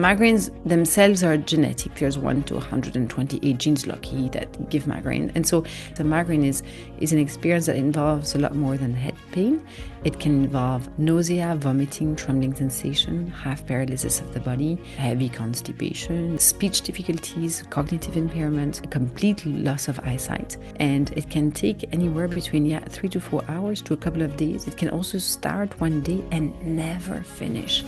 Migraines themselves are genetic. There's 1 to 128 genes lucky that give migraine. And so the migraine is an experience that involves a lot more than head pain. It can involve nausea, vomiting, trembling sensation, half paralysis of the body, heavy constipation, speech difficulties, cognitive impairment, complete loss of eyesight. And it can take anywhere between 3 to 4 hours to a couple of days. It can also start one day and never finish.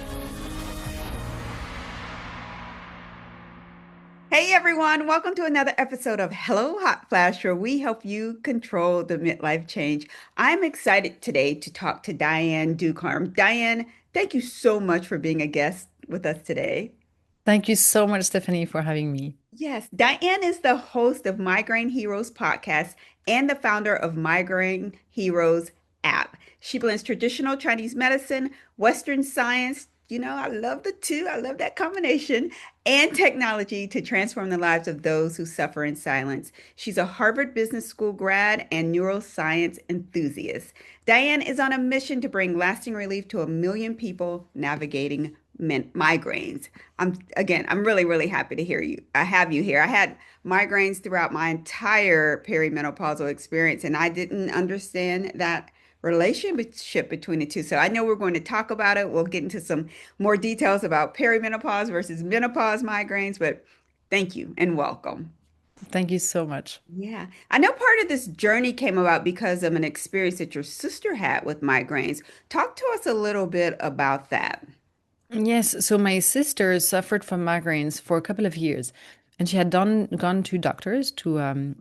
Hey everyone, welcome to another episode of Hello Hot Flash, where we help you control the midlife change. I'm excited today to talk to Diane Ducarme. Diane, thank you so much for being a guest with us today. Thank you so much, Stephanie, for having me. Yes, Diane is the host of Migraine Heroes podcast and the founder of Migraine Heroes app. She blends traditional Chinese medicine, Western science, I love the two, I love that combination, and technology to transform the lives of those who suffer in silence. She's a Harvard Business School grad and neuroscience enthusiast. Diane is on a mission to bring lasting relief to 1 million people navigating migraines. I'm really, really happy to hear you. I have you here. I had migraines throughout my entire perimenopausal experience, and I didn't understand that relationship between the two. So I know we're going to talk about it. We'll get into some more details about perimenopause versus menopause migraines, but thank you and welcome. Thank you so much. Yeah. I know part of this journey came about because of an experience that your sister had with migraines. Talk to us a little bit about that. Yes, so my sister suffered from migraines for a couple of years, and she had gone to doctors to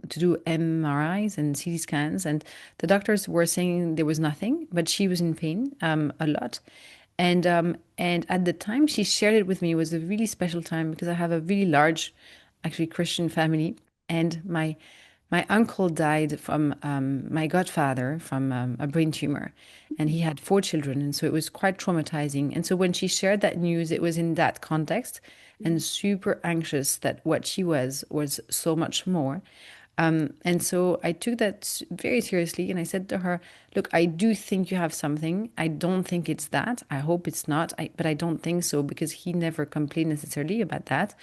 do MRIs and CT scans, and the doctors were saying there was nothing, but she was in pain a lot. And at the time she shared it with me, it was a really special time because I have a really large, actually Christian family, and my uncle died from my godfather from a brain tumor, and he had 4 children, and so it was quite traumatizing. And so when she shared that news, it was in that context, and super anxious that what she was so much more. And so I took that very seriously, and I said to her, "Look, I do think you have something. I don't think it's that. I hope it's not, but I don't think so because he never complained necessarily about that.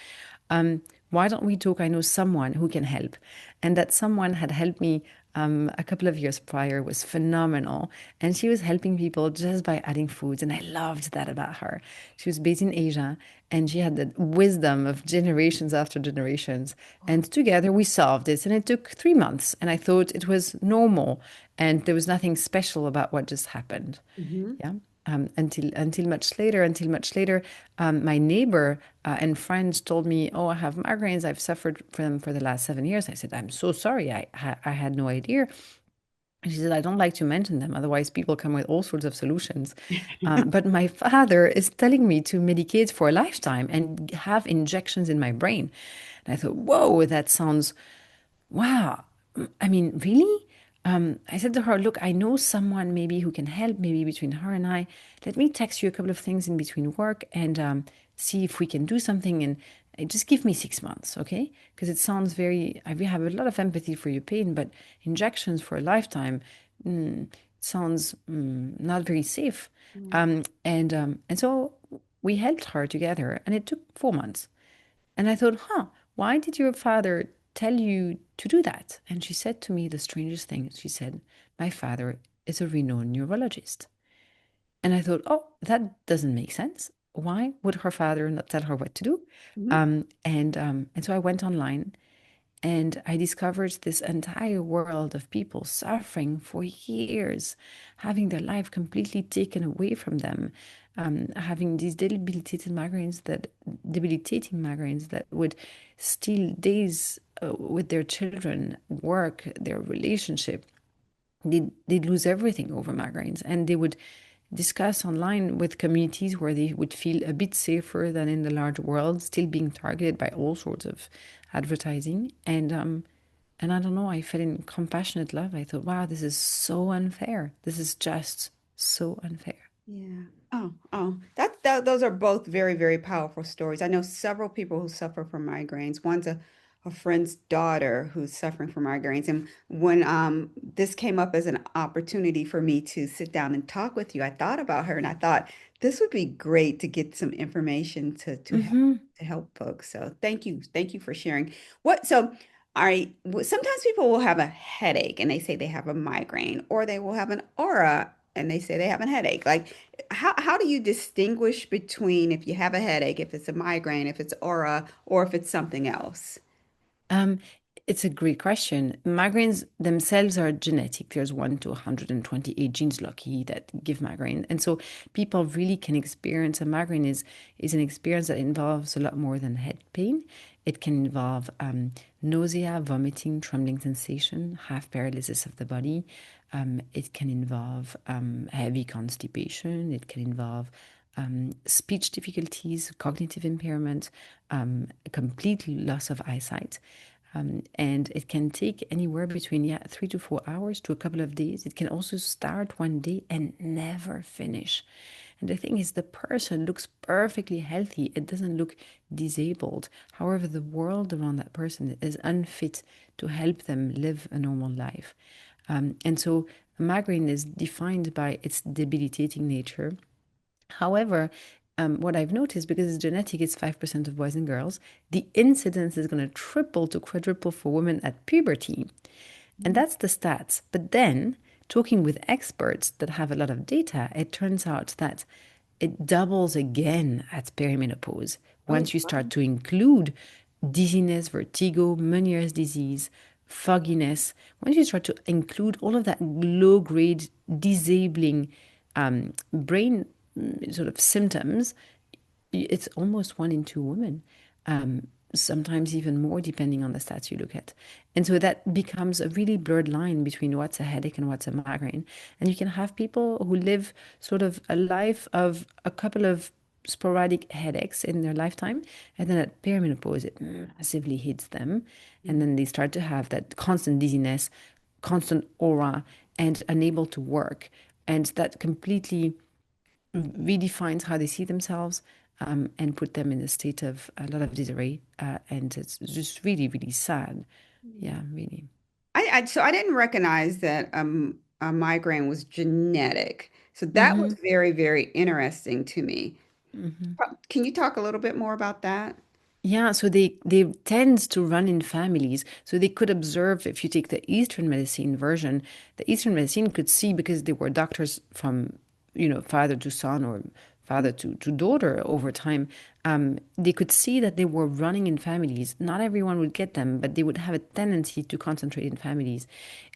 Um, why don't we talk? I know someone who can help." And that someone had helped me a couple of years prior, was phenomenal. And she was helping people just by adding foods. And I loved that about her. She was based in Asia, and she had the wisdom of generations after generations. And together we solved this. And it took 3 months. And I thought it was normal. And there was nothing special about what just happened. Mhm. Yeah. Until much later, my neighbor and friends told me, "Oh, I have migraines. I've suffered from them for the last 7 years." I said, "I'm so sorry. I had no idea." And she said, "I don't like to mention them. Otherwise, people come with all sorts of solutions. But my father is telling me to medicate for a lifetime and have injections in my brain." And I thought, whoa, that sounds wow. I mean, really? I said to her, "Look, I know someone maybe who can help, maybe between her and I. Let me text you a couple of things in between work and see if we can do something. And just give me 6 months, okay? Because it sounds very, I have a lot of empathy for your pain, but injections for a lifetime sounds not very safe." And so we helped her together, and it took 4 months. And I thought, why did your father tell you to do that? And she said to me the strangest thing. She said, "My father is a renowned neurologist." And I thought, oh, that doesn't make sense. Why would her father not tell her what to do? Mhm. And so I went online, and I discovered this entire world of people suffering for years, having their life completely taken away from them, having these debilitating migraines that would steal days with their children, work, their relationship. They'd lose everything over migraines, and they would discuss online with communities where they would feel a bit safer than in the large world, still being targeted by all sorts of advertising. And I don't know, I fell in compassionate love. I thought, wow, this is so unfair. This is just so unfair. Yeah. That those are both very, very powerful stories. I know several people who suffer from migraines. One's a friend's daughter who's suffering from migraines. And when this came up as an opportunity for me to sit down and talk with you, I thought about her and I thought This would be great to get some information Hmm. to help folks. So thank you for sharing. What so all right, sometimes people will have a headache and they say they have a migraine, or they will have an aura and they say they have a headache. Like how do you distinguish between if you have a headache, if it's a migraine, if it's aura, or if it's something else? Um, it's a great question. Migraines themselves are genetic. There's 1 to 128 genes lucky that give migraine. And so people really can experience a migraine is an experience that involves a lot more than head pain. It can involve nausea, vomiting, trembling sensation, half paralysis of the body. It can involve heavy constipation. It can involve speech difficulties, cognitive impairment, complete loss of eyesight. And it can take anywhere between 3 to 4 hours to a couple of days. It can also start one day and never finish. And the thing is, the person looks perfectly healthy. It doesn't look disabled. However, the world around that person is unfit to help them live a normal life. And so, migraine is defined by its debilitating nature. However, what I've noticed, because it's genetic, it's 5% of boys and girls, the incidence is going to triple to quadruple for women at puberty. And that's the stats. But then, talking with experts that have a lot of data, it turns out that it doubles again at perimenopause. Oh, Once you wow. start to include dizziness, vertigo, Meniere's disease, fogginess, once you start to include all of that low grade disabling brain sort of symptoms, it's almost 1 in 2 women, sometimes even more, depending on the stats you look at. And so that becomes a really blurred line between what's a headache and what's a migraine. And you can have people who live sort of a life of a couple of sporadic headaches in their lifetime. And then at perimenopause, it massively hits them. And then they start to have that constant dizziness, constant aura, and unable to work. And that completely redefines how they see themselves, and put them in a state of a lot of disarray. And it's just really, really sad. Yeah, really. So I didn't recognize that a migraine was genetic. So that Hmm. was very, very interesting to me. Hmm. Can you talk a little bit more about that? Yeah, so they tend to run in families. So they could observe, if you take the Eastern medicine version, the Eastern medicine could see, because they were doctors from, father to son or father to daughter over time. They could see that they were running in families. Not everyone would get them, but they would have a tendency to concentrate in families.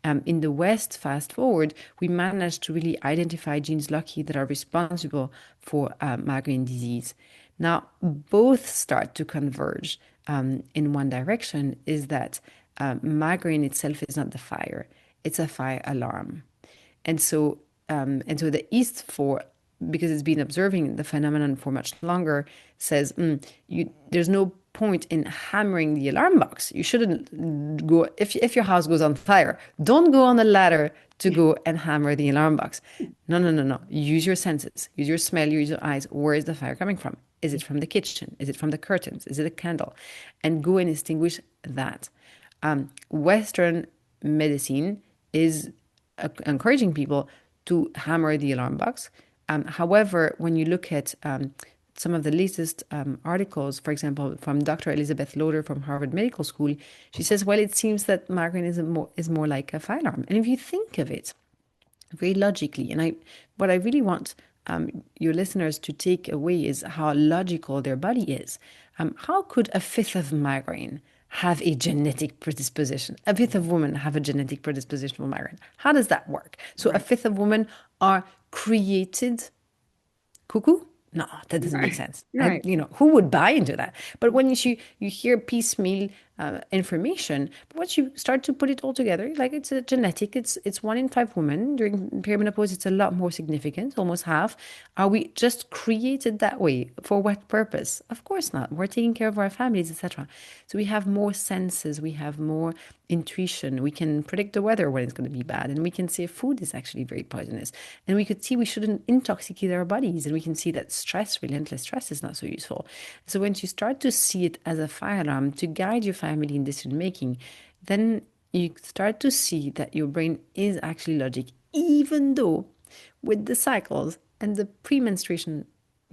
In the West, fast forward, we managed to really identify genes lucky that are responsible for migraine disease. Now, both start to converge in one direction, is that migraine itself is not the fire, it's a fire alarm. And so the East, for because it's been observing the phenomenon for much longer, says there's no point in hammering the alarm box. You shouldn't go if your house goes on fire. Don't go on the ladder to go and hammer the alarm box. No, no, no, no. Use your senses. Use your smell. Use your eyes. Where is the fire coming from? Is it from the kitchen? Is it from the curtains? Is it a candle? And go and extinguish that. Western medicine is encouraging people to hammer the alarm box. However, when you look at some of the latest articles, for example, from Dr. Elizabeth Loader from Harvard Medical School, she says, well, it seems that migraine is more like a fire alarm. And if you think of it very logically, and what I really want your listeners to take away is how logical their body is. How could a fifth of migraine have a genetic predisposition? A fifth of women have a genetic predisposition for migraine. How does that work? So a Right, fifth of women are created cuckoo? No, that doesn't make right, sense. right. Who would buy into that? But when you hear piecemeal information, but once you start to put it all together, like it's a genetic, it's 1 in 5 women during perimenopause. It's a lot more significant, almost half. Are we just created that way for what purpose? Of course not. We're taking care of our families, etc. So we have more senses, we have more intuition. We can predict the weather when it's going to be bad, and we can say food is actually very poisonous. And we could see we shouldn't intoxicate our bodies, and we can see that stress, relentless stress, is not so useful. So once you start to see it as a fire alarm to guide your family in decision making, then you start to see that your brain is actually logic, even though with the cycles and the premenstruation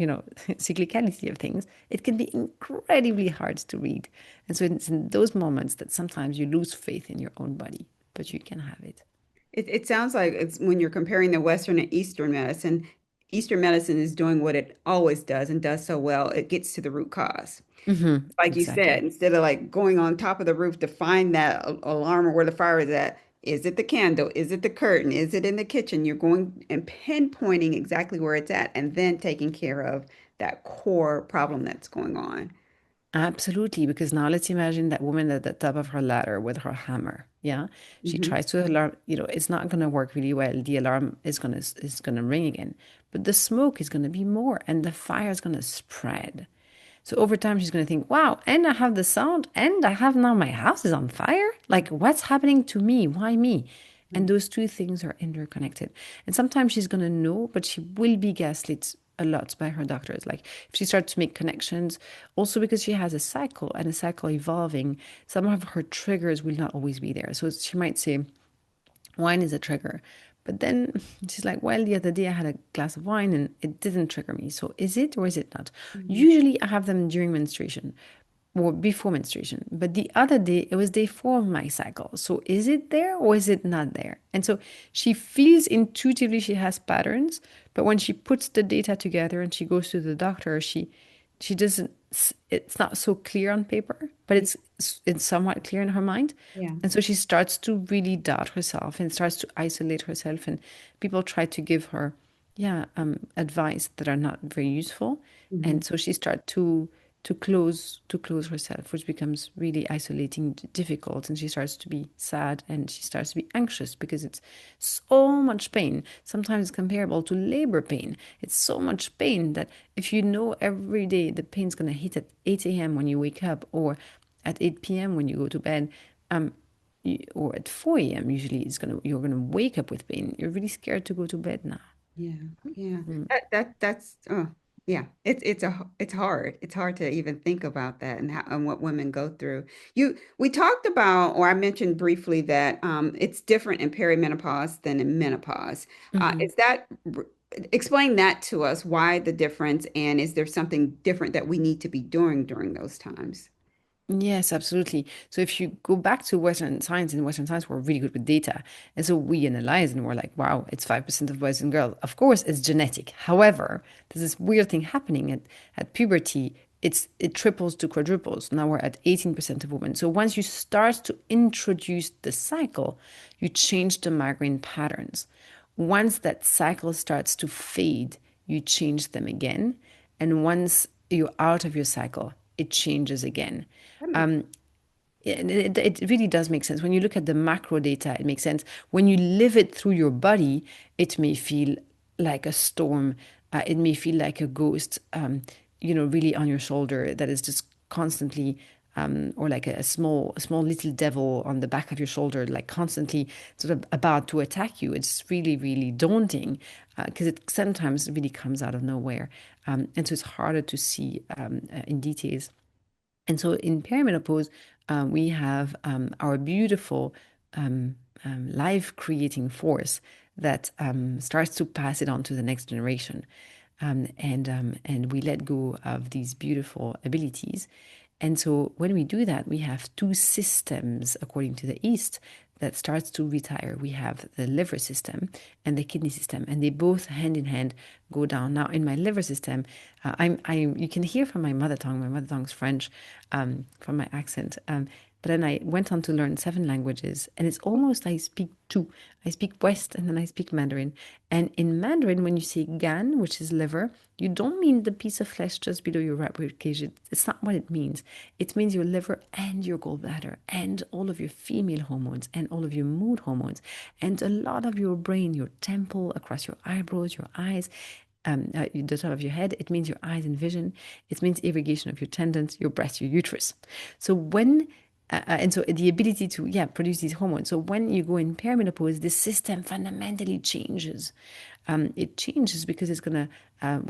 cyclicality of things, it can be incredibly hard to read. And so it's in those moments that sometimes you lose faith in your own body, but you can have it. It sounds like it's when you're comparing the Western and Eastern medicine is doing what it always does and does so well. It gets to the root cause. Like you said, Exactly. instead of like going on top of the roof to find that alarm or where the fire is at, is it the candle? Is it the curtain? Is it in the kitchen? You're going and pinpointing exactly where it's at and then taking care of that core problem that's going on. Absolutely, because now let's imagine that woman at the top of her ladder with her hammer. Yeah, she Hmm. tries to alarm. It's not going to work really well. The alarm is gonna ring again, but the smoke is going to be more, and the fire is going to spread. So over time, she's going to think, "Wow, and I have the sound, and I have now my house is on fire. Like, what's happening to me? Why me?" And those two things are interconnected. And sometimes she's going to know, but she will be gaslit a lot by her doctors. Like if she starts to make connections, also because she has a cycle and a cycle evolving, some of her triggers will not always be there. So she might say, wine is a trigger. But then she's like, well, the other day I had a glass of wine and it didn't trigger me. So is it or is it not? Hmm. Usually I have them during menstruation or before menstruation. But the other day, it was day 4 of my cycle. So is it there or is it not there? And so she feels intuitively she has patterns, but when she puts the data together and she goes to the doctor, she doesn't, it's not so clear on paper, but Yeah. it's somewhat clear in her mind. Yeah. And so she starts to really doubt herself and starts to isolate herself. And people try to give her, yeah, advice that are not very useful. Hmm. And so she starts to close herself, which becomes really isolating, difficult, and she starts to be sad and she starts to be anxious because it's so much pain. Sometimes it's comparable to labor pain. It's so much pain that if you know every day the pain's going to hit at 8 a.m. when you wake up or at 8 p.m. when you go to bed, um, or at 4 a.m. usually you're gonna wake up with pain. You're really scared to go to bed now. Yeah. Yeah. Mm. That's yeah. It's hard. It's hard to even think about that and how and what women go through. We talked about, or I mentioned briefly that it's different in perimenopause than in menopause. Mhm. Is that explain that to us, why the difference, and is there something different that we need to be doing during those times? Yes, absolutely. So if you go back to Western science, in Western science, we're really good with data. And so we analyze and we're like, wow, it's 5% of boys and girls. Of course, it's genetic. However, there's this weird thing happening at puberty. It triples to quadruples. Now we're at 18% of women. So once you start to introduce the cycle, you change the migraine patterns. Once that cycle starts to fade, you change them again. And once you're out of your cycle, it changes again. That makes It really does make sense. When you look at the macro data, it makes sense. When you live it through your body, it may feel like a storm. It may feel like a ghost, really on your shoulder that is just constantly, or like a small little devil on the back of your shoulder, like constantly sort of about to attack you. It's really, really daunting because it sometimes really comes out of nowhere. And so it's harder to see in details. And so in perimenopause, we have our beautiful life creating force that starts to pass it on to the next generation. And we let go of these beautiful abilities. And so when we do that, we have two systems, according to the East, that starts to retire. We have the liver system and the kidney system, and they both hand in hand go down. Now, in my liver system, you can hear from my mother tongue. My mother tongue's French, from my accent. But then I went on to learn 7 languages, and it's almost I speak two. I speak West, and then I speak Mandarin. And in Mandarin, when you say gan, which is liver, you don't mean the piece of flesh just below your right rib cage. It's not what it means. It means your liver and your gallbladder and all of your female hormones and all of your mood hormones and a lot of your brain, your temple, across your eyebrows, your eyes, the top of your head. It means your eyes and vision. It means irrigation of your tendons, your breast, your uterus. So and so the ability to, yeah, produce these hormones. So when you go in perimenopause, this system fundamentally changes. It changes because it's going to,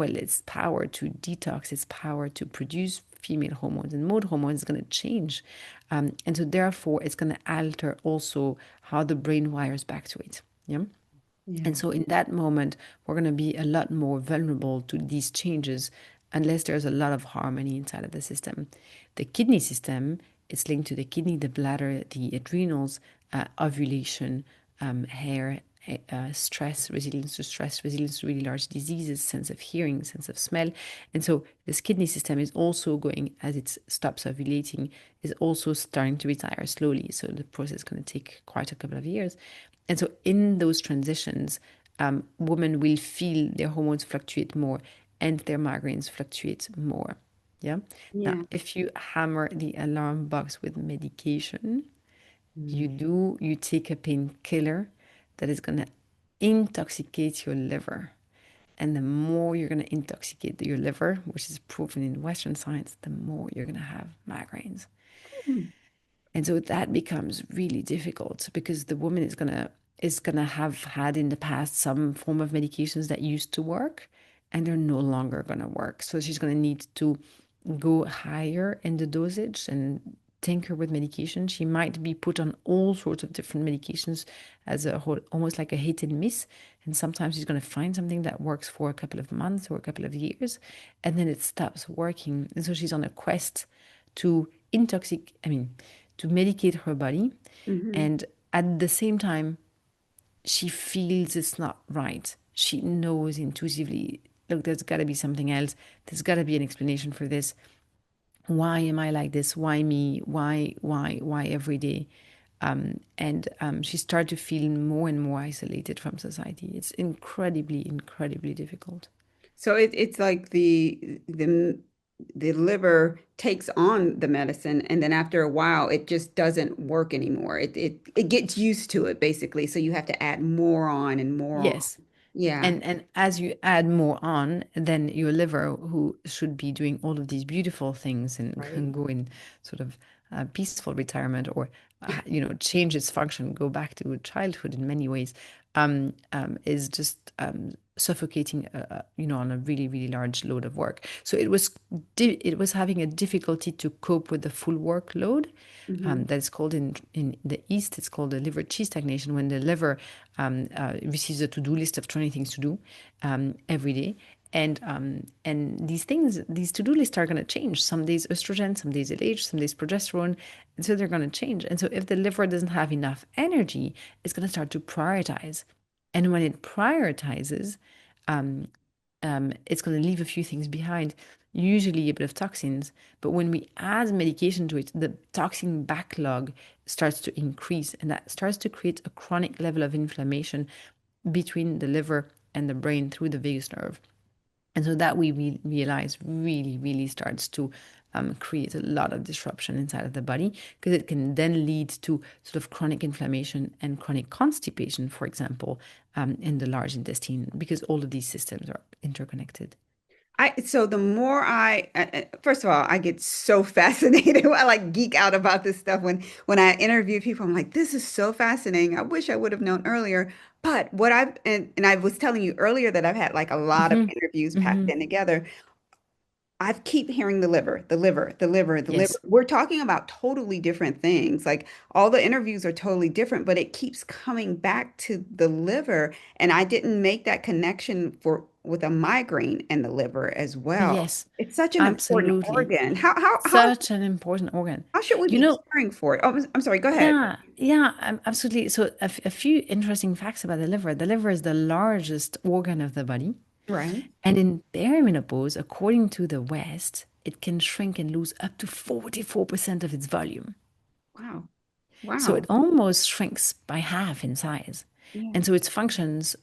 its power to detox, its power to produce female hormones and mode hormones is going to change. And so therefore, it's going to alter also how the brain wires back to it. Yeah. Yeah. And so in that moment, we're going to be a lot more vulnerable to these changes unless there's a lot of harmony inside of the system. The kidney system, it's linked to the kidney, the bladder, the adrenals, ovulation, hair, stress, resilience to really large diseases, sense of hearing, sense of smell. And so this kidney system is also going, as it stops ovulating, is also starting to retire slowly. So the process is going to take quite a couple of years. And so in those transitions, women will feel their hormones fluctuate more and their migraines fluctuate more. Yeah. Now, Yeah. if you hammer the alarm box with medication, Mm. you take a painkiller that is going to intoxicate your liver. And the more you're going to intoxicate your liver, which is proven in Western science, the more you're going to have migraines. Mm. And so that becomes really difficult because the woman is gonna have had in the past some form of medications that used to work and they're no longer gonna work. So she's gonna need to go higher in the dosage and tinker with medication. She might be put on all sorts of different medications as a whole, almost like a hit and miss. And sometimes she's going to find something that works for a couple of months or a couple of years, and then it stops working. And so she's on a quest to to medicate her body. Hmm. And at the same time, she feels it's not right. She knows intuitively, look, there's got to be something else. There's got to be an explanation for this. Why am I like this? Why me? Why every day? And she started to feel more and more isolated from society. It's incredibly difficult. So it's like the liver takes on the medicine, and then after a while, it just doesn't work anymore. It gets used to it basically. So you have to add more on and more on. Yes. Yeah. And as you add more on, then your liver, who should be doing all of these beautiful things and Right. can go in sort of peaceful retirement or change its function, go back to childhood in many ways, is just suffocating, on a really large load of work. So it was having a difficulty to cope with the full workload. Hmm. That is called in the East, it's called the liver chi stagnation, when the liver receives a to-do list of 20 things to do every day. And these to-do lists are going to change. Some days estrogen, some days LH, some days progesterone. And so they're going to change. And so if the liver doesn't have enough energy, it's going to start to prioritize. And when it prioritizes, it's going to leave a few things behind, usually a bit of toxins. But when we add medication to it, the toxin backlog starts to increase, and that starts to create a chronic level of inflammation between the liver and the brain through the vagus nerve. And so that we realize really starts to create a lot of disruption inside of the body, because it can then lead to sort of chronic inflammation and chronic constipation, for example, in the large intestine, because all of these systems are interconnected. So the more first of all, I get so fascinated. I like geek out about this stuff when I interview people. I'm like, this is so fascinating. I wish I would have known earlier. But what and I was telling you earlier that I've had like a lot of Hmm. interviews packed Hmm. in together. I keep hearing the liver, the liver, the liver, the liver. Yes. We're talking about totally different things. Like all the interviews are totally different, but it keeps coming back to the liver. And I didn't make that connection for with a migraine and the liver as well. Yes. It's such an important Absolutely. organ. Such an important organ. How should we You be know, caring for it? Oh, I'm sorry. Go ahead. yeah, absolutely. So a few interesting facts about the liver. The liver is the largest organ of the body. Right. And in perimenopause, according to the West, it can shrink and lose up to 44% of its volume. Wow. So it Wow. almost shrinks by half in size. Yeah. And so its functions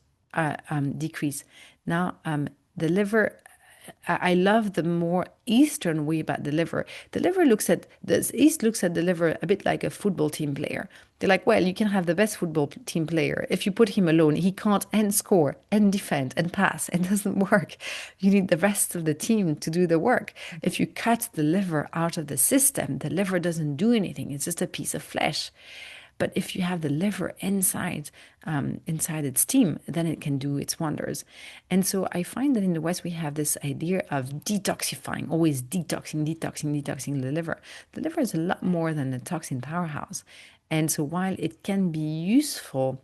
decrease. Now, the liver, I love the more Eastern way about the liver. The East looks at the liver a bit like a football team player. They're like, well, you can have the best football team player. If you put him alone, he can't and score and defend and pass. It doesn't work. You need the rest of the team to do the work. If you cut the liver out of the system, the liver doesn't do anything. It's just a piece of flesh. But if you have the liver inside its team, then it can do its wonders. And so I find that in the West we have this idea of detoxifying, always detoxing the liver. The liver is a lot more than a toxin powerhouse. And so while it can be useful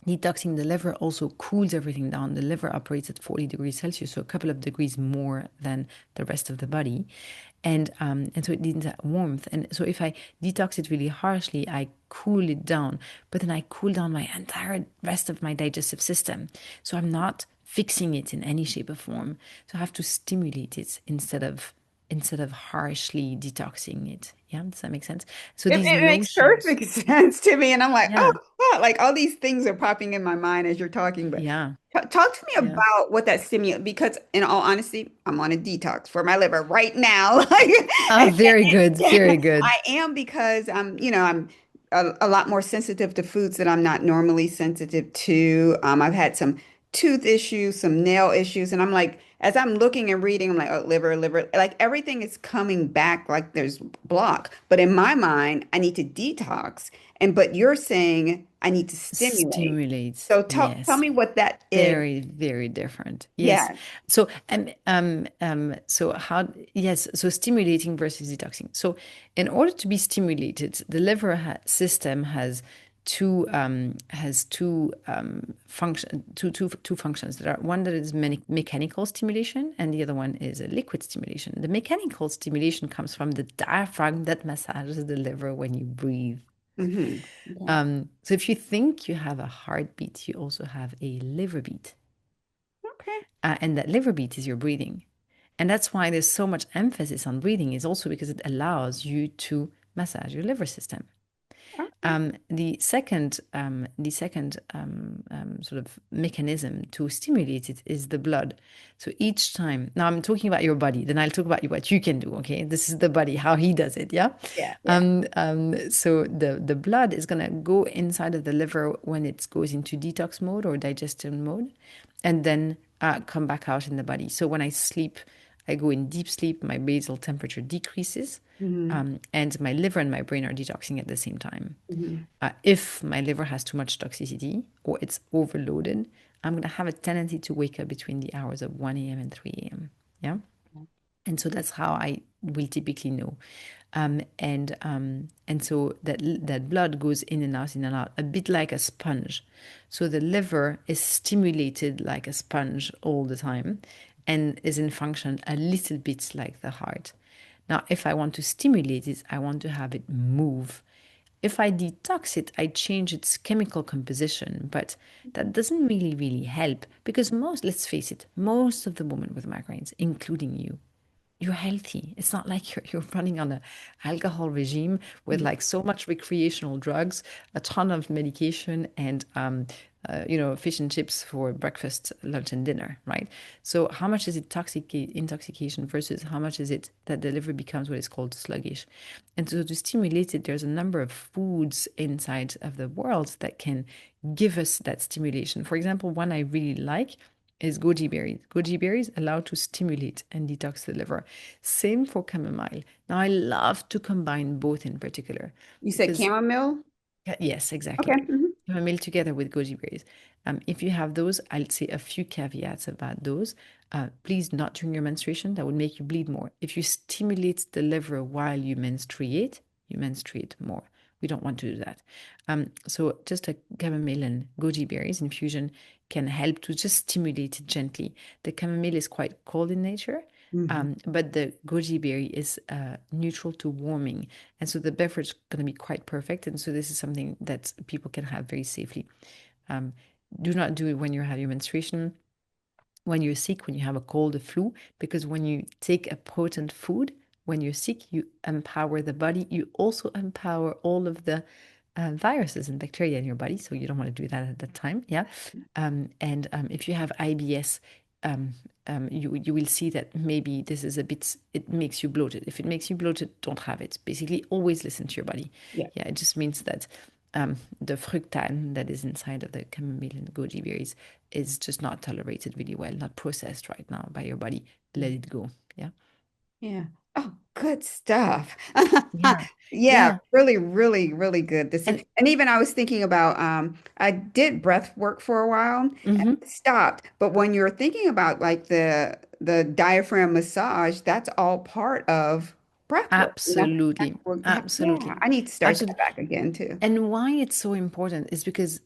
Detoxing the liver also cools everything down. The liver operates at 40 degrees Celsius, so a couple of degrees more than the rest of the body. And so it needs that warmth. And so if I detox it really harshly, I cool it down, but then I cool down my entire rest of my digestive system. So I'm not fixing it in any shape or form. So I have to stimulate it instead of harshly detoxing it. Yeah, does that make sense? So these It makes notions, perfect sense to me. And I'm like, oh, yeah, wow, like all these things are popping in my mind as you're talking. But yeah, talk to me yeah. about what that stimulus, because in all honesty, I'm on a detox for my liver right now. Like, Oh, very good, very I good. am because I'm a lot more sensitive to foods that I'm not normally sensitive to. I've had some tooth issues, some nail issues, and I'm like, as I'm looking and reading, I'm like, oh, liver, like everything is coming back like there's block. But in my mind, I need to detox. But you're saying I need to stimulate. Stimulates, So tell yes. me what that is. Very, very different. Yes. Yeah. So, so how, yes, so stimulating versus detoxing. So, in order to be stimulated, the liver system has two functions. There are one that is mechanical stimulation, and the other one is a liquid stimulation. The mechanical stimulation comes from the diaphragm that massages the liver when you breathe. Okay. So if you think you have a heartbeat, you also have a liver beat. Okay. And that liver beat is your breathing. And that's why there's so much emphasis on breathing, is also because it allows you to massage your liver system. Okay. The second sort of mechanism to stimulate it is the blood. So each time, now I'm talking about your body, then I'll talk about what you can do. Okay, this is the body, how he does it. Yeah. Yeah. Yeah. So the blood is gonna go inside of the liver when it goes into detox mode or digestion mode, and then come back out in the body. So when I sleep, I go in deep sleep. My basal temperature decreases, Hmm. and my liver and my brain are detoxing at the same time. Hmm. If my liver has too much toxicity or it's overloaded, I'm going to have a tendency to wake up between the hours of 1 a.m. and 3 a.m. Yeah. And so that's how I will typically know. And so that blood goes in and out, a bit like a sponge. So the liver is stimulated like a sponge all the time and is in function a little bit like the heart. Now, if I want to stimulate it, I want to have it move. If I detox it, I change its chemical composition, but that doesn't really help because let's face it, most of the women with migraines, including you, you're healthy. It's not like you're running on a alcohol regime with like so much recreational drugs, a ton of medication, and fish and chips for breakfast, lunch, and dinner, right? So how much is it intoxication versus how much is it that the liver becomes what is called sluggish? And so to stimulate it, there's a number of foods inside of the world that can give us that stimulation. For example, one I really like is goji berries. Goji berries allow to stimulate and detox the liver. Same for chamomile. Now, I love to combine both in particular You said because, chamomile? yes, exactly. Okay. Hmm. Chamomile together with goji berries. If you have those, I'll say a few caveats about those. Please not during your menstruation. That would make you bleed more. If you stimulate the liver while you menstruate more. We don't want to do that. So just a chamomile and goji berries infusion can help to just stimulate it gently. The chamomile is quite cold in nature, Hmm. but the goji berry is neutral to warming. And so the beverage is going to be quite perfect. And so this is something that people can have very safely. Um, do not do it when you have your menstruation, when you're sick, when you have a cold, a flu, because when you take a potent food, when you're sick, you empower the body. You also empower all of the viruses and bacteria in your body. So you don't want to do that at that time. Yeah. And if you have IBS, you will see that maybe this is a bit, it makes you bloated. If it makes you bloated, don't have it. Basically, always listen to your body. Yeah. Yeah, it just means that the fructan that is inside of the chamomile and goji berries is just not tolerated really well, not processed right now by your body. Let it go. Yeah. Yeah. Oh, good stuff. Yeah. Yeah, Yeah. really, really, really good. This is, And and even I was thinking about I did breath work for a while and mhm. stopped. But when you're thinking about like the diaphragm massage, that's all part of. breath work. And that's Absolutely. yeah, Absolutely. I need to start that Absolutely. back again too. And why it's so important is because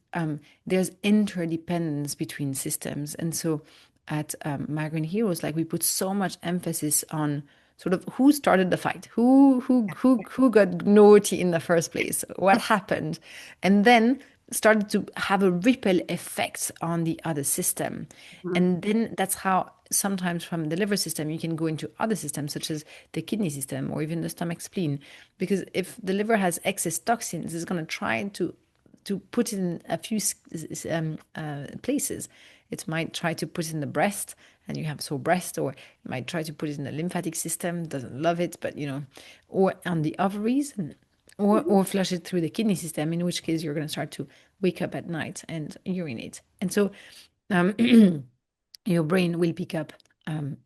there's interdependence between systems. And so at Migraine Heroes, like we put so much emphasis on sort of who started the fight, who got naughty in the first place, what happened, and then started to have a ripple effect on the other system. Mhm. And then that's how sometimes from the liver system you can go into other systems such as the kidney system or even the stomach spleen, because if the liver has excess toxins it's going to try to put it in a few places. It might try to put it in the breast and you have sore breast, or it might try to put it in the lymphatic system, doesn't love it, but or on the ovaries, or flush it through the kidney system, in which case you're going to start to wake up at night and urinate. And so um, your brain will pick up um,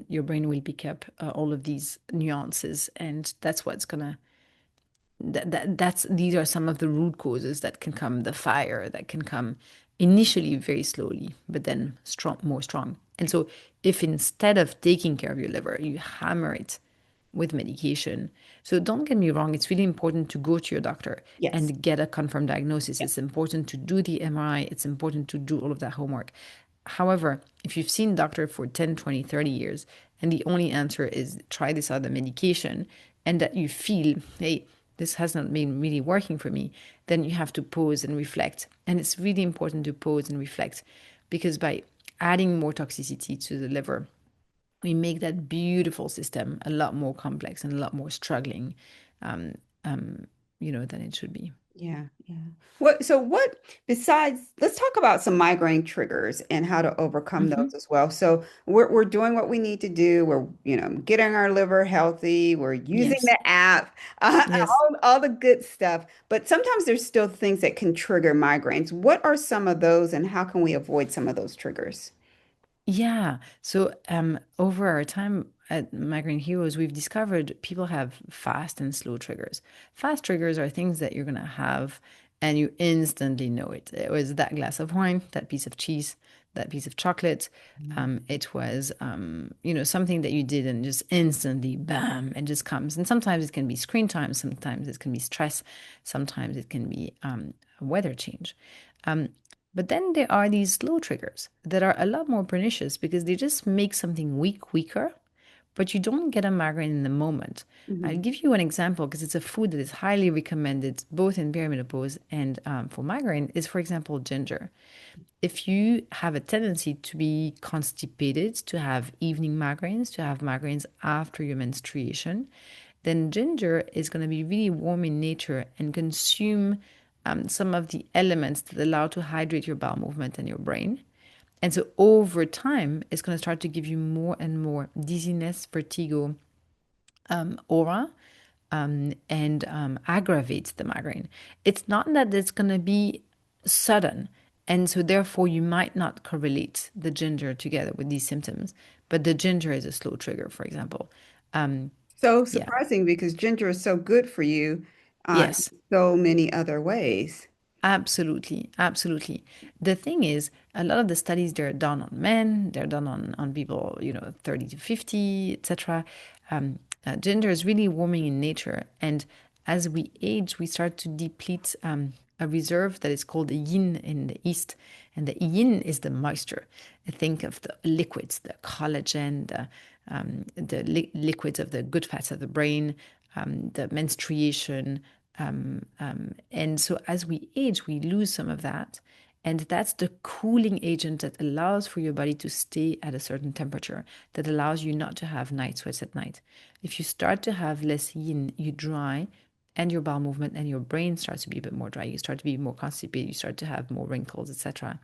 your brain will pick up all of these nuances, and that's what's gonna that's these are some of the root causes that can come, the fire that can come initially very slowly but then strong. And so if instead of taking care of your liver you hammer it with medication. So don't get me wrong, it's really important to go to your doctor Yes. and get a confirmed diagnosis. It's important to do the MRI, it's important to do all of that homework. However, if you've seen doctor for 10, 20, 30 years and the only answer is try this other medication, and that you feel, hey, this has not been really working for me, then you have to pause and reflect. And it's really important to pause and reflect, because by adding more toxicity to the liver, we make that beautiful system a lot more complex and a lot more struggling, um, than it should be. Yeah, yeah. What besides, let's talk about some migraine triggers and how to overcome those Hmm. as well. So we're doing what we need to do. We're, getting our liver healthy. We're using Yes. the app, Yes. all the good stuff. But sometimes there's still things that can trigger migraines. What are some of those and how can we avoid some of those triggers? Yeah. So over our time at Migraine Heroes, we've discovered people have fast and slow triggers. Fast triggers are things that you're gonna have and you instantly know it. It was that glass of wine, that piece of cheese, that piece of chocolate. It was something that you did and just instantly bam, it just comes. And sometimes it can be screen time, sometimes it can be stress, sometimes it can be a weather change. Um, but then there are these slow triggers that are a lot more pernicious because they just make something weaker, but you don't get a migraine in the moment. I'll Mhm. give you an example because it's a food that is highly recommended both in perimenopause and for migraine, is, for example, ginger. If you have a tendency to be constipated, to have evening migraines, to have migraines after your menstruation, then ginger is going to be really warm in nature and consume some of the elements that allow to hydrate your bowel movement and your brain. And so over time, it's going to start to give you more and more dizziness, vertigo, aura, and aggravates the migraine. It's not that it's going to be sudden. And so, therefore, you might not correlate the ginger together with these symptoms, but the ginger is a slow trigger, for example. Um, So yeah. surprising because ginger is so good for you, Yes. in so many other ways. Absolutely, absolutely. The thing is, a lot of the studies they're done on men, they're done on people, 30 to 50, etc. Gender is really warming in nature, and as we age, we start to deplete a reserve that is called the yin in the east, and the yin is the moisture. Think of the liquids, the collagen, the liquids of the good fats of the brain, the menstruation. And so as we age, we lose some of that. And that's the cooling agent that allows for your body to stay at a certain temperature, that allows you not to have night sweats at night. If you start to have less yin, you dry, and your bowel movement and your brain starts to be a bit more dry. You start to be more constipated, you start to have more wrinkles, etc.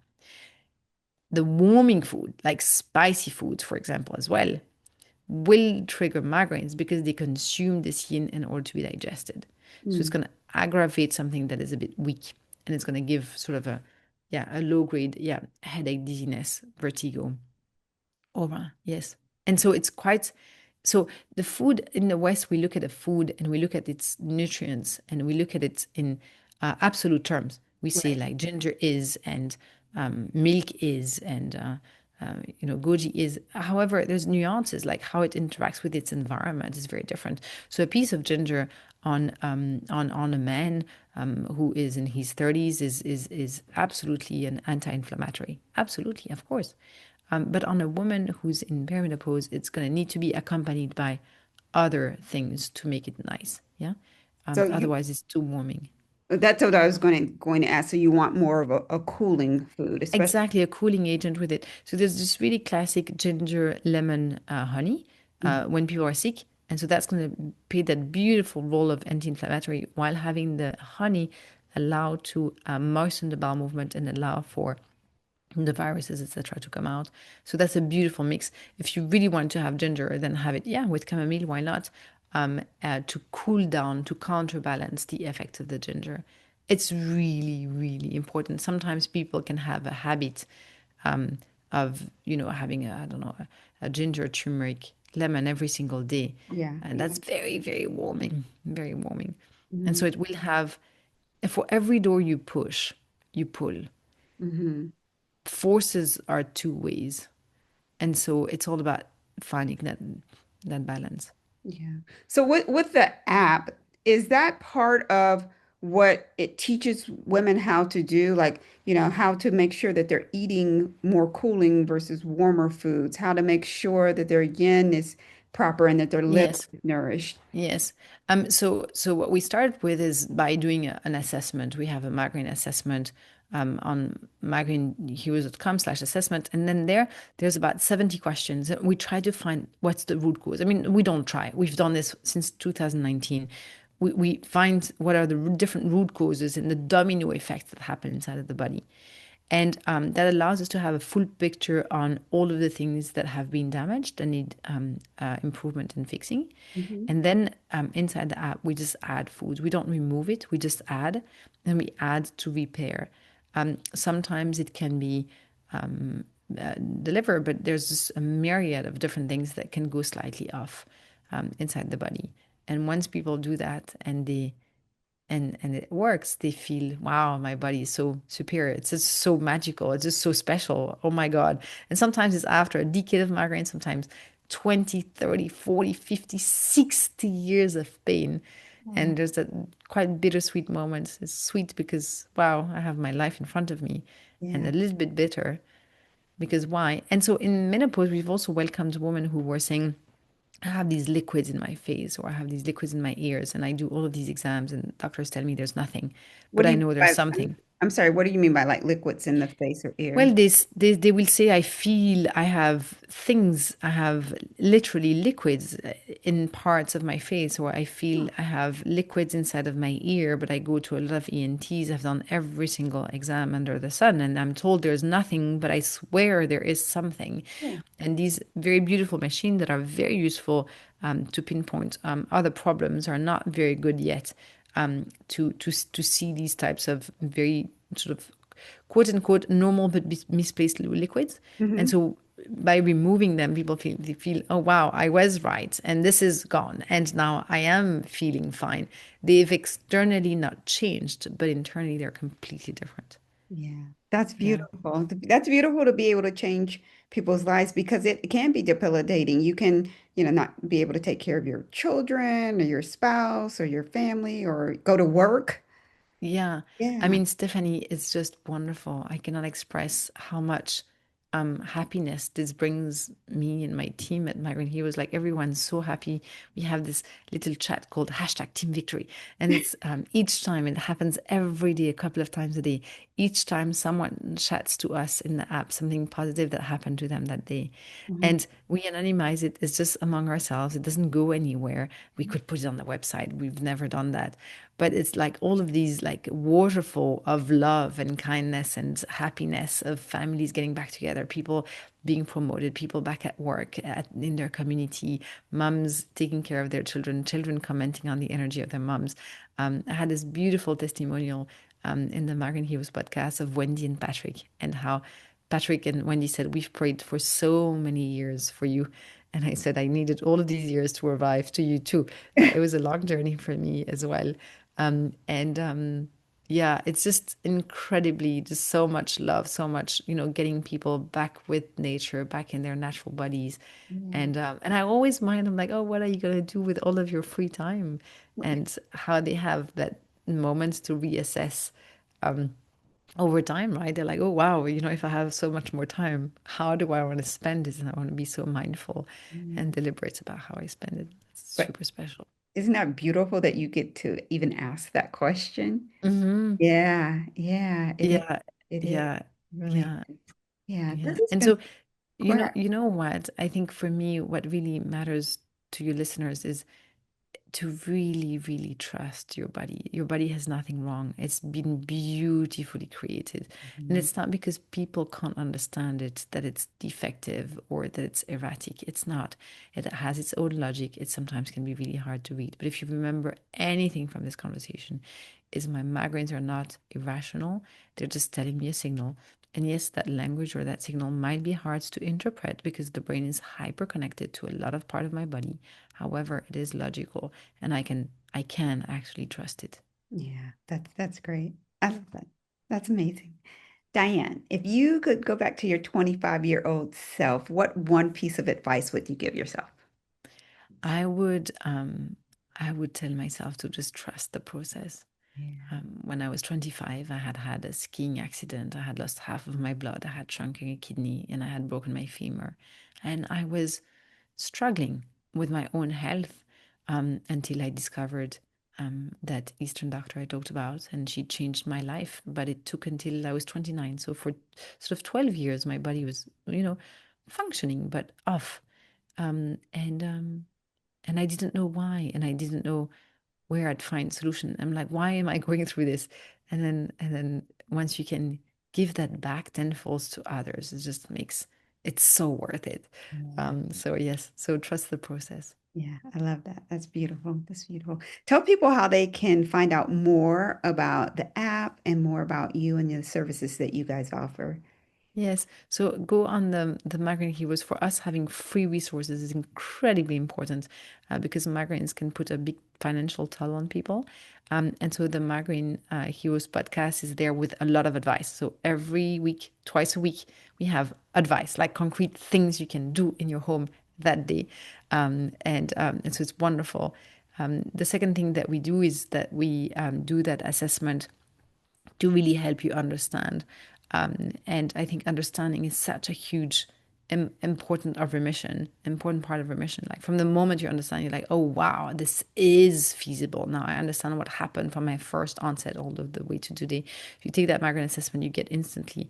The warming food, like spicy foods, for example, as well, will trigger migraines because they consume this yin in order to be digested. So it's Mm. going to aggravate something that is a bit weak, and it's going to give sort of a low grade, headache, dizziness, vertigo, aura. Yes. And so it's quite, so the food in the West, we look at the food and we look at its nutrients and we look at it in absolute terms. We say Right. like ginger is and milk is and goji is. However, there's nuances like how it interacts with its environment is very different. So a piece of ginger on a man who is in his 30s is absolutely an anti-inflammatory. Absolutely, of course. But on a woman who's in perimenopause, it's going to need to be accompanied by other things to make it nice. Yeah. So you Otherwise, it's too warming. that's what I was going to ask. So you want more of a cooling food, especially. Exactly, a cooling agent with it. So there's this really classic ginger lemon honey when people are sick. And so that's going to play that beautiful role of anti-inflammatory while having the honey allow to moisten the bowel movement and allow for the viruses, etc., to come out. So that's a beautiful mix. If you really want to have ginger, then have it, yeah, with chamomile, why not? To cool down, to counterbalance the effect of the ginger. It's really, really important. Sometimes people can have a habit of, having I don't know, a ginger, turmeric, lemon every single day. Yeah, And yeah. that's very, very warming, very warming. And Hmm. so it will have, for every door you push, you pull. Hmm. Forces are two ways. And so it's all about finding that balance. Yeah. So with the app, is that part of what it teaches women how to do? Like, how to make sure that they're eating more cooling versus warmer foods, how to make sure that their yin is proper and that their liver Yes. is nourished. Yes. So what we start with is by doing an assessment. We have a migraine assessment on migraineheroes.com/assessment. And then there's about 70 questions. We try to find what's the root cause. I mean, we don't try. We've done this since 2019. We find what are the different root causes and the domino effects that happen inside of the body. And that allows us to have a full picture on all of the things that have been damaged and need improvement and fixing. Hmm. And then inside the app, we just add food. We don't remove it, we just add, and we add to repair. Sometimes it can be the liver, but there's just a myriad of different things that can go slightly off inside the body. And once people do that and it works, they feel, wow, my body is so superior, it's just so magical, it's just so special, oh my god. And sometimes it's after a decade of migraine, sometimes 20, 30, 40, 50, 60 years of pain. Wow. And there's that quite bittersweet moments. It's sweet because wow, I have my life in front of me, and Yeah. a little bit bitter because why. And so in menopause we've also welcomed women who were saying, I have these liquids in my face or I have these liquids in my ears, and I do all of these exams and doctors tell me there's nothing, What but do I you know mean there's by, something. I'm sorry, what do you mean by like liquids in the face or ear? Well, they will say, I feel I have things, I have literally liquids in parts of my face, or I feel I have liquids inside of my ear, but I go to a lot of ENTs. I've done every single exam under the sun, and I'm told there's nothing, but I swear there is something. Yeah. And these very beautiful machines that are very useful to pinpoint other problems are not very good yet to see these types of very sort of quote unquote normal but misplaced liquids. And Hmm. so by removing them, people feel, oh wow, I was right, and this is gone, and now I am feeling fine. They've externally not changed, but internally they're completely different. Yeah, that's Yeah. beautiful. That's beautiful to be able to change people's lives because it can be debilitating. You can, not be able to take care of your children or your spouse or your family or go to work. Yeah. I Yeah. mean, Stephanie, it's just wonderful. I cannot express how much happiness this brings me and my team at Migraine Heroes. Like everyone's so happy. We have this little chat called hashtag Team Victory. And it's each time it happens every day, a couple of times a day. Each time someone chats to us in the app, something positive that happened to them that day. Mhm. And we anonymize it. It's just among ourselves. It doesn't go anywhere. We could put it on the website. We've never done that. But it's like all of these like waterfall of love and kindness and happiness of families getting back together, people being promoted, people back at work in their community, mums taking care of their children, children commenting on the energy of their mums. I had this beautiful testimonial in the Migraine Heroes podcast of Wendy and Patrick, and how Patrick and Wendy said, we've prayed for so many years for you. And I said, I needed all of these years to arrive to you too. It was a long journey for me as well. And Yeah, it's just incredibly, just so much love, so much, getting people back with nature, back in their natural bodies. Yeah. And I always mind them like, oh, what are you gonna do with all of your free time? Right. And how they have that moments to reassess over time, right? They're like, oh wow, if I have so much more time, how do I want to spend it? And I want to be so mindful and Yeah. deliberate about how I spend it. It's But super special. isn't that beautiful that you get to even ask that question? Hmm. Yeah, yeah, it is. Yeah, It is. yeah, Really yeah, is. Yeah, this yeah. has And been so go ahead. you know what? I think for me, what really matters to your listeners is to really, really trust your body. Your body has nothing wrong. It's been beautifully created. And Mhm. it's not because people can't understand it that it's defective or that it's erratic. It's not. It has its own logic. It sometimes can be really hard to read. But if you remember anything from this conversation, is my migraines are not irrational. They're just telling me a signal. And yes, that language or that signal might be hard to interpret because the brain is hyper connected to a lot of part of my body. However, it is logical and I can actually trust it. Yeah, that's great. I love that. That's amazing. Diane, if you could go back to your 25-year-old self, what one piece of advice would you give yourself? I would I would tell myself to just trust the process. Yeah. When I was 25, I had had a skiing accident. I had lost half of my blood. I had shrunken a kidney and I had broken my femur. And I was struggling with my own health until I discovered that Eastern doctor I talked about, and she changed my life. But it took until I was 29. So for sort of 12 years, my body was, functioning but off. Um, and um, and I didn't know why, and I didn't know where I'd find solution. I'm like, why am I going through this? And then once you can give that back tenfold to others, it just makes it so worth it. Yeah. So yes, so trust the process. Yeah, I love that. That's beautiful. That's beautiful. Tell people how they can find out more about the app and more about you and the services that you guys offer. Yes. So go on the Migraine Heroes. For us, having free resources is incredibly important because migraines can put a big financial toll on people. And so the Migraine Heroes podcast is there with a lot of advice. So every week, twice a week, we have advice, like concrete things you can do in your home that day. And so it's wonderful. The second thing that we do is that we do that assessment to really help you understand. And I think understanding is such a huge important part of remission. Like from the moment you understand, you're like, oh wow, this is feasible. Now I understand what happened from my first onset all of the way to today. If you take that migraine assessment, you get instantly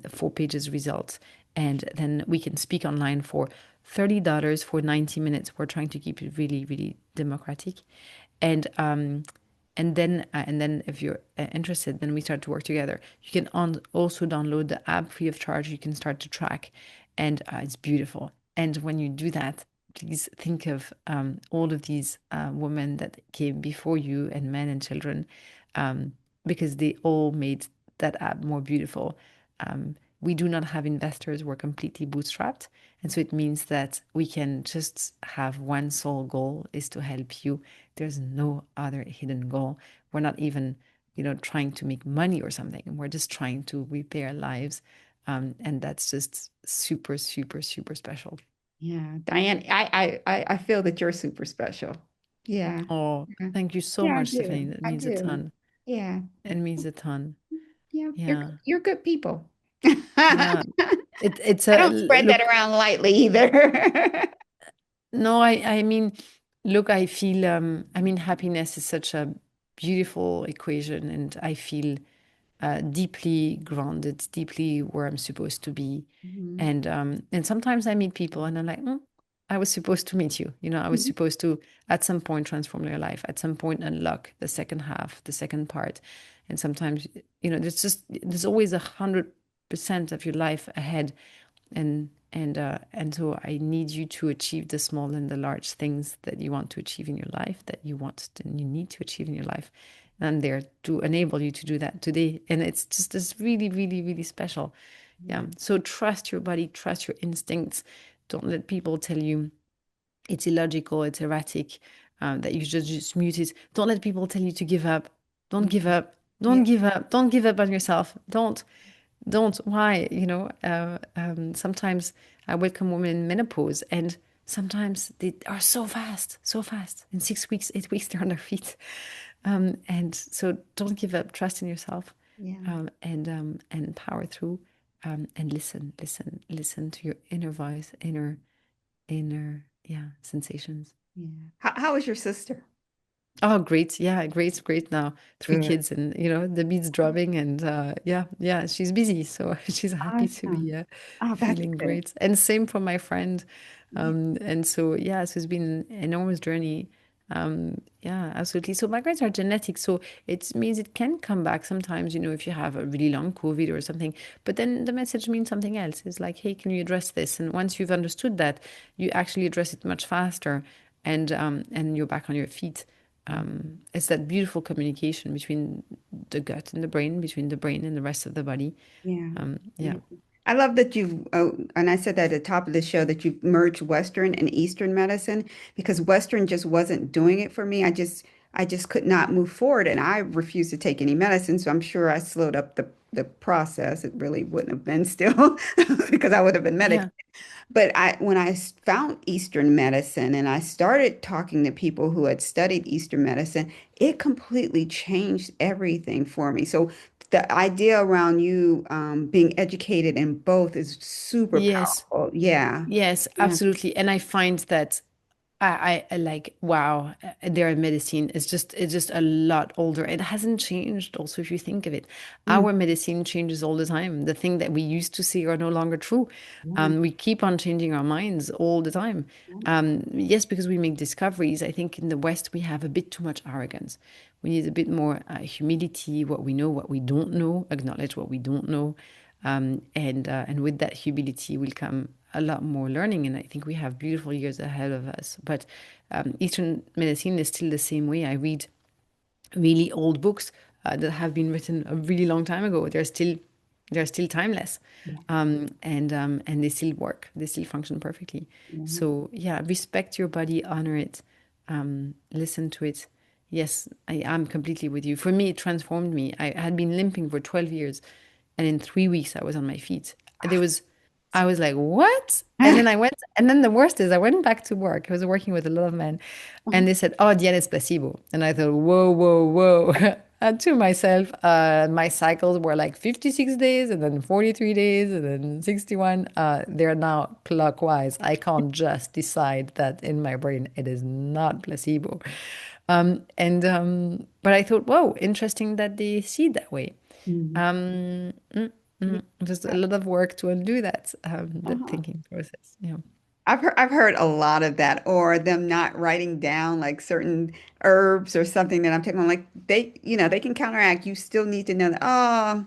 4 pages results. And then we can speak online for $30 for 90 minutes. We're trying to keep it really, really democratic. And and then if you're interested, then we start to work together. You can also download the app free of charge. You can start to track, and it's beautiful. And when you do that, please think of all of these women that came before you, and men and children, um, because they all made that app more beautiful. We do not have investors. We're completely bootstrapped. And so it means that we can just have one sole goal is to help you. There's no other hidden goal. We're not even, trying to make money or something. We're just trying to repair lives. And that's just super, super, super special. Yeah, Diane, I feel that you're super special. Yeah. Oh, Yeah, thank you so yeah, I much, Stephanie. do. That I means a do. ton. Yeah. It means a ton. Yeah, Yeah. you're good people. Yeah. It's I a don't spread that look. around lightly either. No, I mean, look, I mean, happiness is such a beautiful equation, and I feel deeply grounded, deeply where I'm supposed to be. Mhm. And sometimes I meet people and I'm like, I was supposed to meet you. I was supposed to at some point transform your life, at some point unlock the second half, the second part. And sometimes, there's always 100% of your life ahead, and so I need you to achieve the small and the large things that you want to achieve in your life, that you want and you need to achieve in your life. And I'm there to enable you to do that today. And it's just this really, really, really special. Yeah. Yeah. So trust your body, trust your instincts. Don't let people tell you it's illogical, it's erratic, that you just mute it. Don't let people tell you to give up. Don't give Yeah. up. Yeah. Don't give up. Don't give up on yourself. Don't. Why? Sometimes I welcome women in menopause, and sometimes they are so fast, so fast. In 6 weeks, 8 weeks, they're on their feet. And so don't give up. Trust in yourself, Yeah. and power through. And listen to your inner voice, yeah, sensations. Yeah. How is your sister? Oh, great. Yeah, great now. Three Good. kids and the beats drumming and yeah, she's busy. So she's happy to be Awesome. Oh, that's feeling good. great. And same for my friend. Yeah. And so yeah, so it's been an enormous journey. Yeah, absolutely. So migraines are genetic, so it means it can come back sometimes, if you have a really long COVID or something. But then the message means something else. It's like, hey, can you address this? And once you've understood that, you actually address it much faster and you're back on your feet. It's that beautiful communication between the gut and the brain, between the brain and the rest of the body. Yeah. Yeah. Yeah. I love that and I said that at the top of the show, that you merged Western and Eastern medicine, because Western just wasn't doing it for me. I just could not move forward, and I refused to take any medicine. So I'm sure I slowed up the process. It really wouldn't have been still because I would have been medicated. Yeah. But when I found Eastern medicine and I started talking to people who had studied Eastern medicine, it completely changed everything for me. So the idea around you being educated in both is super Yes. powerful. Yeah. Yes, Yeah. absolutely. And I find that I like, wow, their medicine is just a lot older. It hasn't changed also if you think of it. Mm. Our medicine changes all the time. The thing that we used to say are no longer true. Yeah. We keep on changing our minds all the time. Yes, because we make discoveries. I think in the West we have a bit too much arrogance. We need a bit more humility, what we know, what we don't know, acknowledge what we don't know. And with that humility will come a lot more learning. And I think we have beautiful years ahead of us. But Eastern medicine is still the same way. I read really old books that have been written a really long time ago. They're still timeless, Yeah. and they still work. They still function perfectly. Yeah. So yeah, respect your body, honor it, listen to it. Yes, I am completely with you. For me, it transformed me. I had been limping for 12 years, and in 3 weeks, I was on my feet. I was like, what? And then and then the worst is I went back to work. I was working with a lot of men, and they said, oh, Diane, it's placebo. And I thought, whoa, whoa, whoa. And to myself, my cycles were like 56 days and then 43 days and then 61. They're now clockwise. I can't just decide that in my brain it is not placebo. But I thought, whoa, interesting that they see it that way. Mm. There's a lot of work to undo that Uh-huh. thinking process. Yeah. I've heard a lot of that, or them not writing down like certain herbs or something that I'm taking. I'm like, they can counteract. You still need to know that, oh,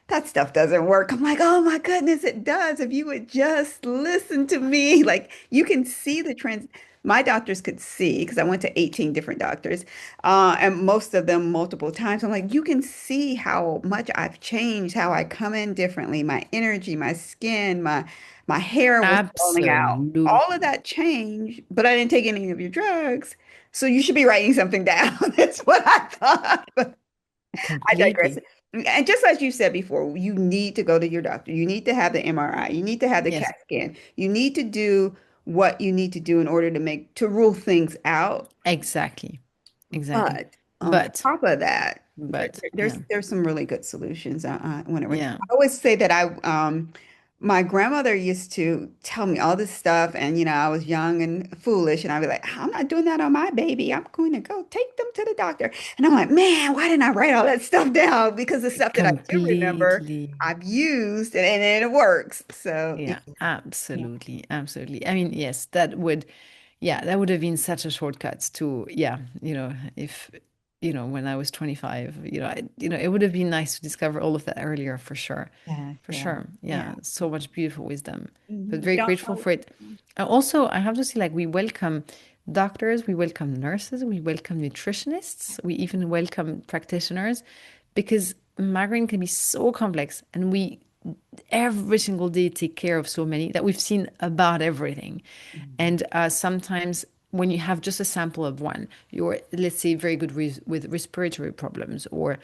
that stuff doesn't work. I'm like, oh my goodness, it does. If you would just listen to me, like you can see the trends. My doctors could see, because I went to 18 different doctors, and most of them multiple times. I'm like, you can see how much I've changed, how I come in differently, my energy, my skin, my hair was falling out. All of Absolutely. that changed, but I didn't take any of your drugs. So you should be writing something down. That's what I thought. But I digress. Completely. And just as you said before, you need to go to your doctor. You need to have the MRI. You need to have the Yes, CAT scan. You need to do what you need to do in order to rule things out. exactly. Exactly. But on But, top of that, yeah, there's some really good solutions. yeah. I always say that my grandmother used to tell me all this stuff, and I was young and foolish, and I'd be like, I'm not doing that on my baby. I'm going to go take them to the doctor. And I'm like, man, why didn't I write all that stuff down? Because the stuff that I do remember, Completely. I've used, and it works. So Yeah, yeah, absolutely. Absolutely. I mean, yes, that would have been such a shortcut to, yeah, if, when I was 25, it would have been nice to discover all of that earlier for sure. yeah, For yeah, sure. yeah. Yeah. So much beautiful wisdom, but Mhm. very We don't grateful know. for it. Also, I have to say, like, we welcome doctors, we welcome nurses, we welcome nutritionists, we even welcome practitioners because migraine can be so complex and we every single day take care of so many that we've seen about everything. Mhm. And sometimes when you have just a sample of one, you're, let's say, very good with respiratory problems, or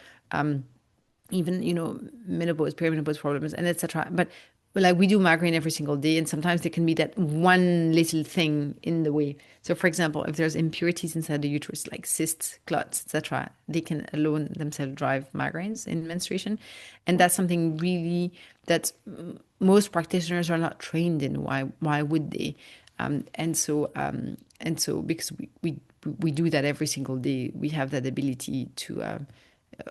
even, menopause, perimenopause problems, and etc. But like, we do migraine every single day, and sometimes there can be that one little thing in the way. So, for example, if there's impurities inside the uterus, like cysts, clots, etc., they can alone themselves drive migraines in menstruation, and that's something really that most practitioners are not trained in. Why would they? And so because we do that every single day, we have that ability to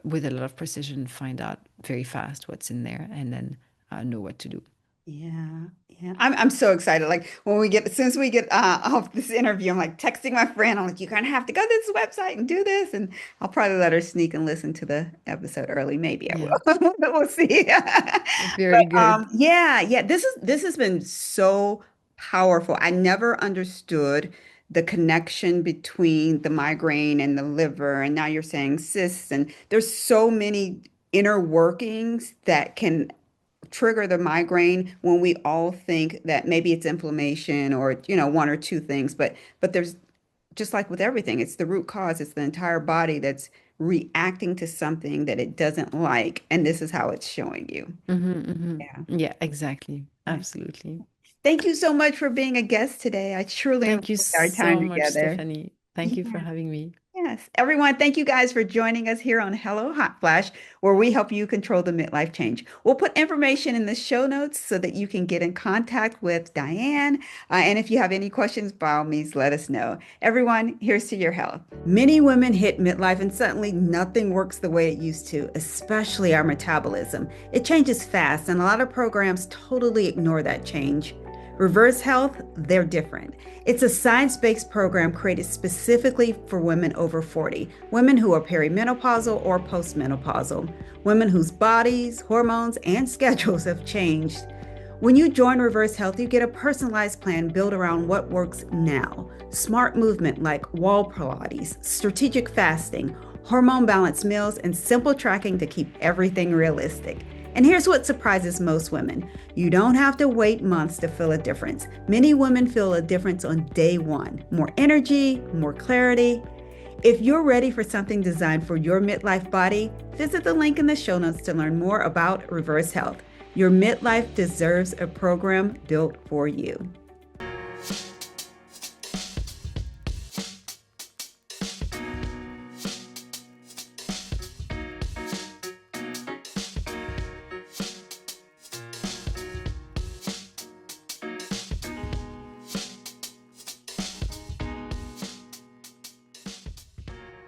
with a lot of precision, find out very fast what's in there, and then know what to do. Yeah, yeah. I'm so excited. Like when we get, as soon as we get off this interview, I'm like texting my friend. I'm like, you're gonna have to go to this website and do this, and I'll probably let her sneak and listen to the episode early. Maybe I Yeah, will. We'll see. very But good. yeah, yeah. This has been so powerful. I never understood the connection between the migraine and the liver, and now you're saying cysts, and there's so many inner workings that can trigger the migraine when we all think that maybe it's inflammation or, one or two things, but there's, just like with everything, it's the root cause, it's the entire body that's reacting to something that it doesn't like, and this is how it's showing you. Yeah. Yeah, exactly. Yeah. Absolutely. Thank you so much for being a guest today. I truly Thank you enjoyed our time so much, together. Stephanie. Thank you for Yeah. having me. Yes. Everyone, thank you guys for joining us here on Hello Hot Flash, where we help you control the midlife change. We'll put information in the show notes so that you can get in contact with Diane. And if you have any questions, by all means, let us know. Everyone, here's to your health. Many women hit midlife and suddenly nothing works the way it used to, especially our metabolism. It changes fast, and a lot of programs totally ignore that change. Reverse Health, they're different. It's a science-based program created specifically for women over 40, women who are perimenopausal or postmenopausal, women whose bodies, hormones, and schedules have changed. When you join Reverse Health, you get a personalized plan built around what works now. Smart movement like wall Pilates, strategic fasting, hormone balanced meals, and simple tracking to keep everything realistic. And here's what surprises most women. You don't have to wait months to feel a difference. Many women feel a difference on day one. More energy, more clarity. If you're ready for something designed for your midlife body, visit the link in the show notes to learn more about Reverse Health. Your midlife deserves a program built for you.